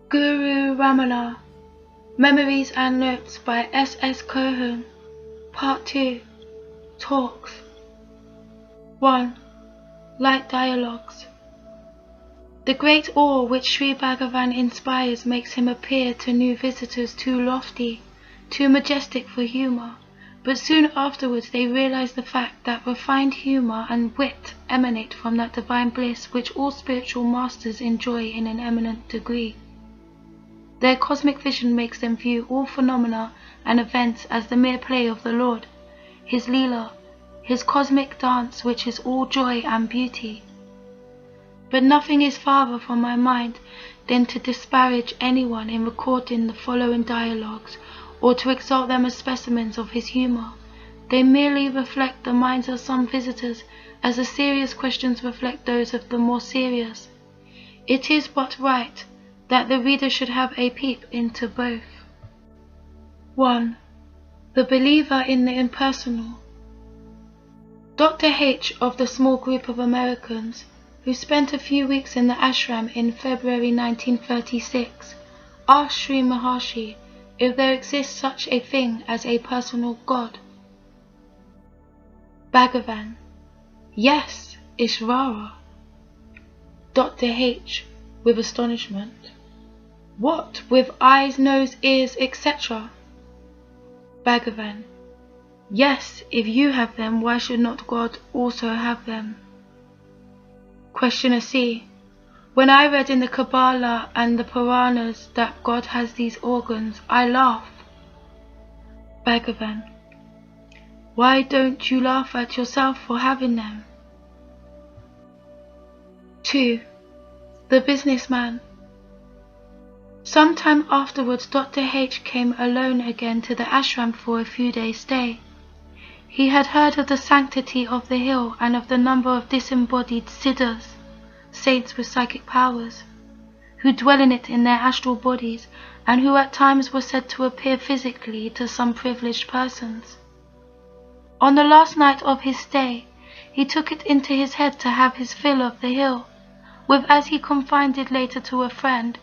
Guru Ramana, Memories and Notes by S. Cohen, Part 2, Talks. 1. Light Dialogues. The great awe which Sri Bhagavan inspires makes him appear to new visitors too lofty, too majestic for humour, but soon afterwards they realize the fact that refined humour and wit emanate from that divine bliss which all spiritual masters enjoy in an eminent degree. Their cosmic vision makes them view all phenomena and events as the mere play of the Lord, His Leela, His cosmic dance which is all joy and beauty. But nothing is farther from my mind than to disparage anyone in recording the following dialogues, or to exalt them as specimens of his humour. They merely reflect the minds of some visitors, as the serious questions reflect those of the more serious. It is but right that the reader should have a peep into both. 1. The believer in the impersonal. Dr. H. of the small group of Americans who spent a few weeks in the ashram in February 1936 asked Sri Maharshi if there exists such a thing as a personal God. Bhagavan: Yes, Ishvara. Dr. H. with astonishment: What, with eyes, nose, ears, etc.? Bhagavan: Yes, if you have them, why should not God also have them? Questioner C: When I read in the Kabbalah and the Puranas that God has these organs, I laugh. Bhagavan: Why don't you laugh at yourself for having them? 2. The businessman. Sometime afterwards, Dr. H. came alone again to the ashram for a few days' stay. He had heard of the sanctity of the hill and of the number of disembodied siddhas, saints with psychic powers, who dwell in it in their astral bodies, and who at times were said to appear physically to some privileged persons. On the last night of his stay, he took it into his head to have his fill of the hill, with, as he confided later to a friend,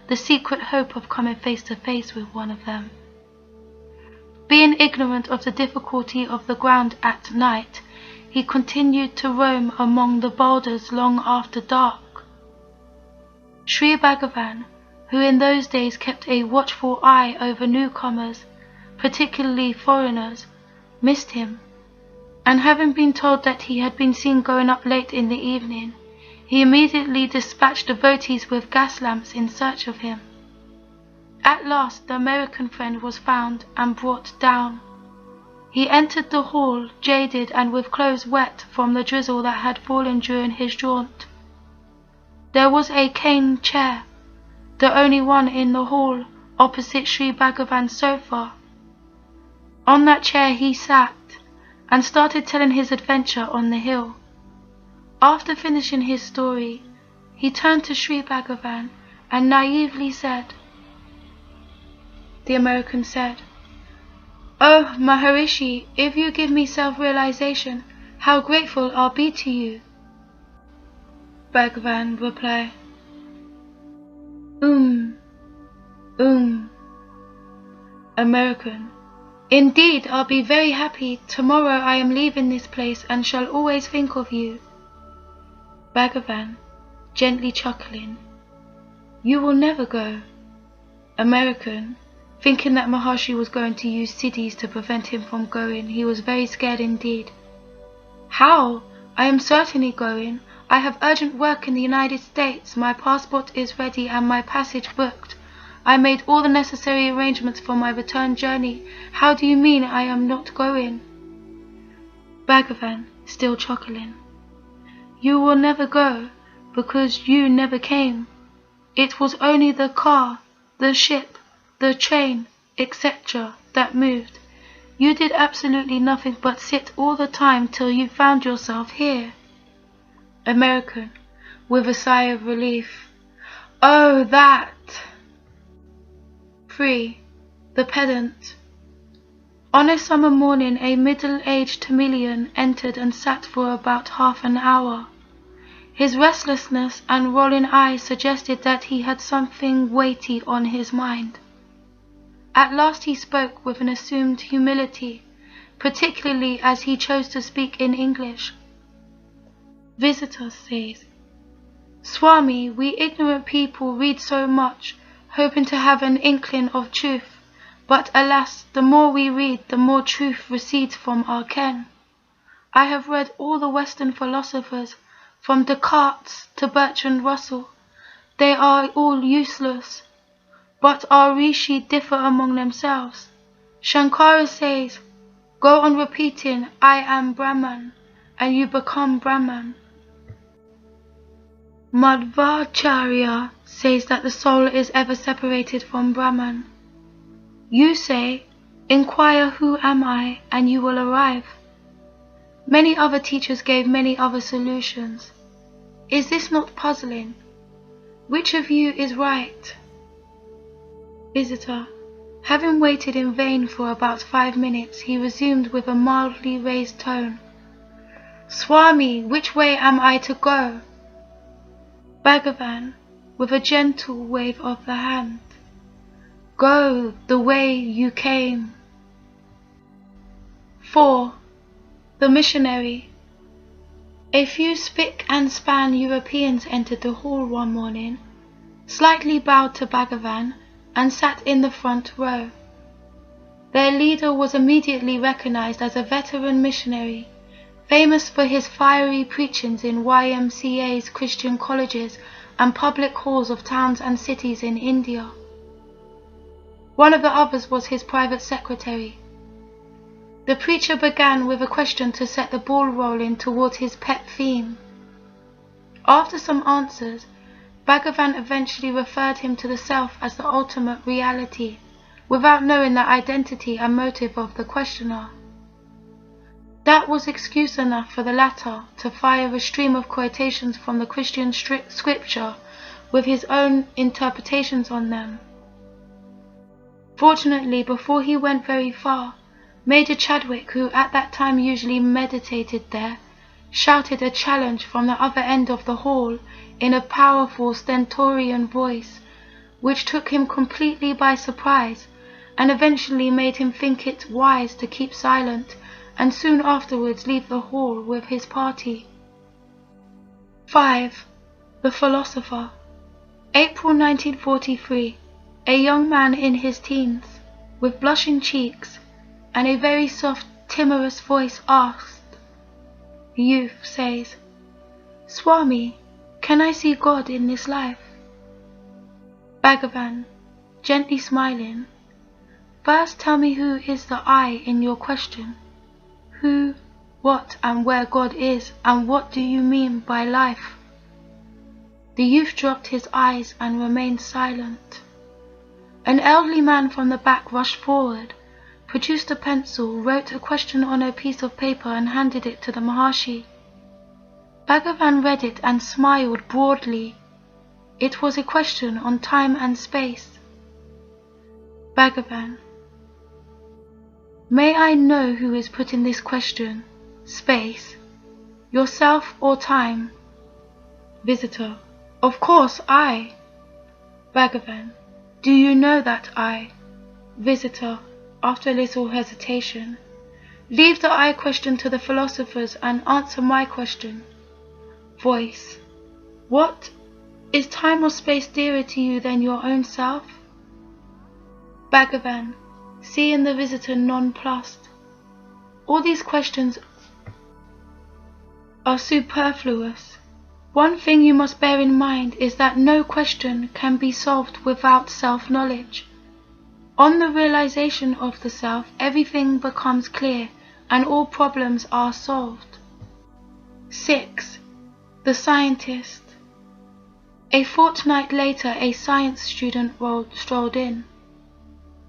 the secret hope of coming face to face with one of them. Being ignorant of the difficulty of the ground at night, he continued to roam among the boulders long after dark. Sri Bhagavan, who in those days kept a watchful eye over newcomers, particularly foreigners, missed him, and having been told that he had been seen going up late in the evening, he immediately dispatched devotees with gas lamps in search of him. At last the American friend was found and brought down. He entered the hall, jaded and with clothes wet from the drizzle that had fallen during his jaunt. There was a cane chair, the only one in the hall, opposite Sri Bhagavan's sofa. On that chair he sat, and started telling his adventure on the hill. After finishing his story, he turned to Sri Bhagavan and naively said, The American said, Oh, Maharishi, if you give me self-realization, how grateful I'll be to you. Bhagavan replied, American: Indeed, I'll be very happy. Tomorrow I am leaving this place and shall always think of you. Bhagavan, gently chuckling: You will never go. American: Thinking that Maharshi was going to use siddhis to prevent him from going, he was very scared indeed. How? I am certainly going. I have urgent work in the United States. My passport is ready and my passage booked. I made all the necessary arrangements for my return journey. How do you mean I am not going? Bhagavan, still chuckling: You will never go, because you never came. It was only the car, the ship, the train, etc. that moved. You did absolutely nothing but sit all the time till you found yourself here. American, with a sigh of relief: Oh, that! 3. The pedant. On a summer morning, a middle-aged Tamilian entered and sat for about half an hour. His restlessness and rolling eyes suggested that he had something weighty on his mind. At last he spoke with an assumed humility, particularly as he chose to speak in English. Visitor says, "Swami, we ignorant people read so much, hoping to have an inkling of truth, but alas, the more we read, the more truth recedes from our ken. I have read all the Western philosophers, from Descartes to Bertrand Russell. They are all useless, but our rishi differ among themselves. Shankara says, 'Go on repeating, I am Brahman,' and you become Brahman. Madhvacharya says that the soul is ever separated from Brahman. You say, 'Inquire who am I,' and you will arrive. Many other teachers gave many other solutions. Is this not puzzling? Which of you is right?" Visitor, having waited in vain for about 5 minutes, he resumed with a mildly raised tone, "Swami, which way am I to go?" Bhagavan, with a gentle wave of the hand, "Go the way you came." 4. The Missionary. A few spick and span Europeans entered the hall one morning, slightly bowed to Bhagavan, and sat in the front row. Their leader was immediately recognized as a veteran missionary, famous for his fiery preachings in YMCA's Christian colleges and public halls of towns and cities in India. One of the others was his private secretary. The preacher began with a question to set the ball rolling towards his pet theme. After some answers, Bhagavan eventually referred him to the self as the ultimate reality, without knowing the identity and motive of the questioner. That was excuse enough for the latter to fire a stream of quotations from the Christian scripture with his own interpretations on them. Fortunately, before he went very far, Major Chadwick, who at that time usually meditated there, shouted a challenge from the other end of the hall in a powerful stentorian voice, which took him completely by surprise and eventually made him think it wise to keep silent and soon afterwards leave the hall with his party. 5. The Philosopher. April 1943. A young man in his teens, with blushing cheeks and a very soft, timorous voice asked. The youth says, "Swami, can I see God in this life?" Bhagavan, gently smiling, "First tell me who is the I in your question. Who, what and where God is, and what do you mean by life?" The youth dropped his eyes and remained silent. An elderly man from the back rushed forward, produced a pencil, wrote a question on a piece of paper and handed it to the Maharshi. Bhagavan read it and smiled broadly. It was a question on time and space. Bhagavan, "May I know who is putting this question? Space. Yourself or time?" Visitor, "Of course, I." Bhagavan, "Do you know that I?" Visitor, after a little hesitation, "Leave the I question to the philosophers and answer my question." Voice, "What? Is time or space dearer to you than your own self?" Bhagavan, seeing the visitor nonplussed, "All these questions are superfluous. One thing you must bear in mind is that no question can be solved without self-knowledge. On the realization of the self, everything becomes clear and all problems are solved." 6. The Scientist. A fortnight later, a science student strolled in.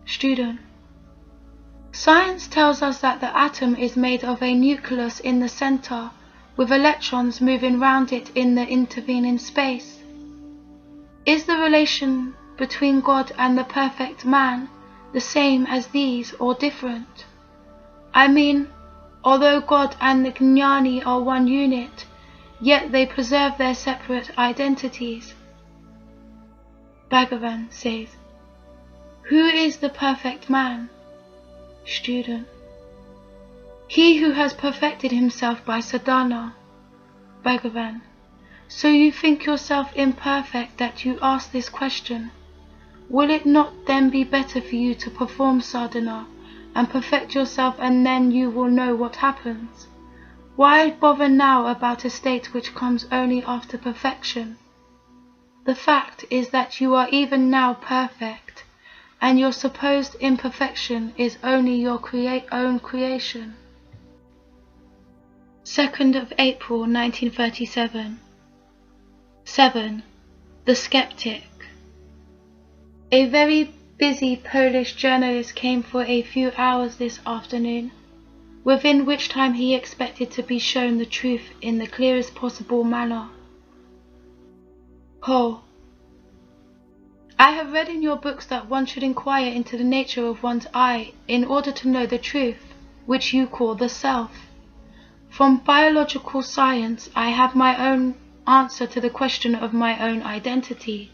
Student, "Science tells us that the atom is made of a nucleus in the center, with electrons moving round it in the intervening space. Is the relation between God and the perfect man the same as these or different? I mean, although God and the Jnani are one unit, yet they preserve their separate identities. Bhagavan says, who is the perfect man? Student: he who has perfected himself by sadhana. Bhagavan: so you think yourself imperfect that you ask this question? Will it not then be better for you to perform sadhana and perfect yourself, and then you will know what happens? Why bother now about a state which comes only after perfection? The fact is that you are even now perfect, and your supposed imperfection is only your own creation. 2nd of April 1937. 7. The Skeptic. A very busy Polish journalist came for a few hours this afternoon, within which time he expected to be shown the truth in the clearest possible manner. Paul: I have read in your books that one should inquire into the nature of one's I in order to know the truth, which you call the self. From biological science, I have my own answer to the question of my own identity.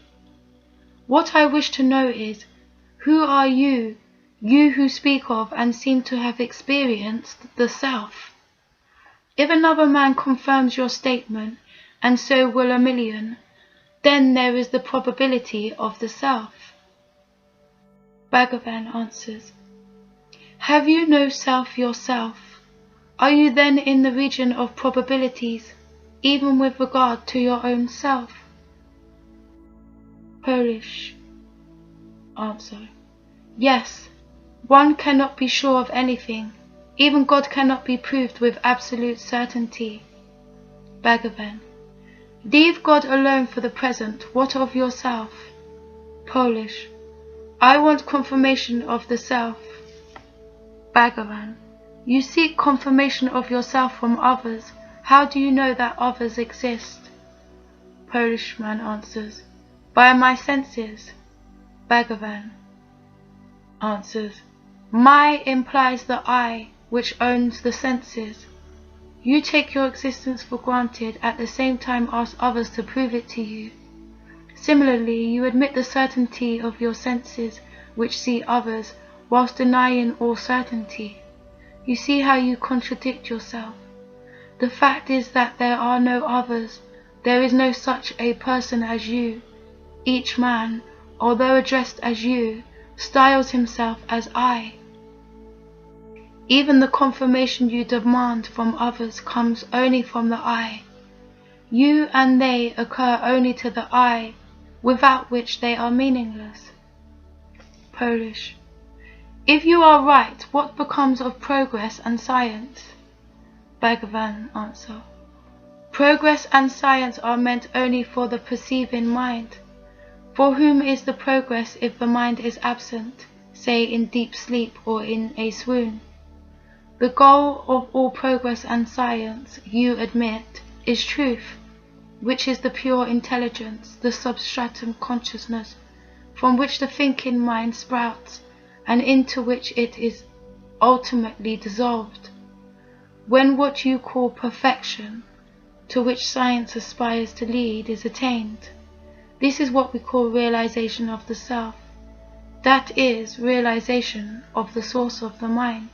What I wish to know is, who are you, you who speak of and seem to have experienced the self? If another man confirms your statement, and so will a million, then there is the probability of the self. Bhagavan answers, have you no self yourself? Are you then in the region of probabilities, even with regard to your own self? Polish answer: yes, one cannot be sure of anything. Even God cannot be proved with absolute certainty. Bhagavan: leave God alone for the present. What of yourself? Polish: I want confirmation of the self. Bhagavan: you seek confirmation of yourself from others. How do you know that others exist? Polishman answers, by my senses. Bhagavan answers, my implies the I, which owns the senses. You take your existence for granted, at the same time ask others to prove it to you. Similarly, you admit the certainty of your senses, which see others, whilst denying all certainty. You see how you contradict yourself. The fact is that there are no others. There is no such a person as you. Each man, although addressed as you, styles himself as I. Even the confirmation you demand from others comes only from the I. You and they occur only to the I, without which they are meaningless. Polish: if you are right, what becomes of progress and science? Bhagavan answer: progress and science are meant only for the perceiving mind. For whom is the progress if the mind is absent, say in deep sleep or in a swoon? The goal of all progress and science, you admit, is truth, which is the pure intelligence, the substratum consciousness, from which the thinking mind sprouts, and into which it is ultimately dissolved. When what you call perfection, to which science aspires to lead, is attained, this is what we call realization of the self. That is realization of the source of the mind.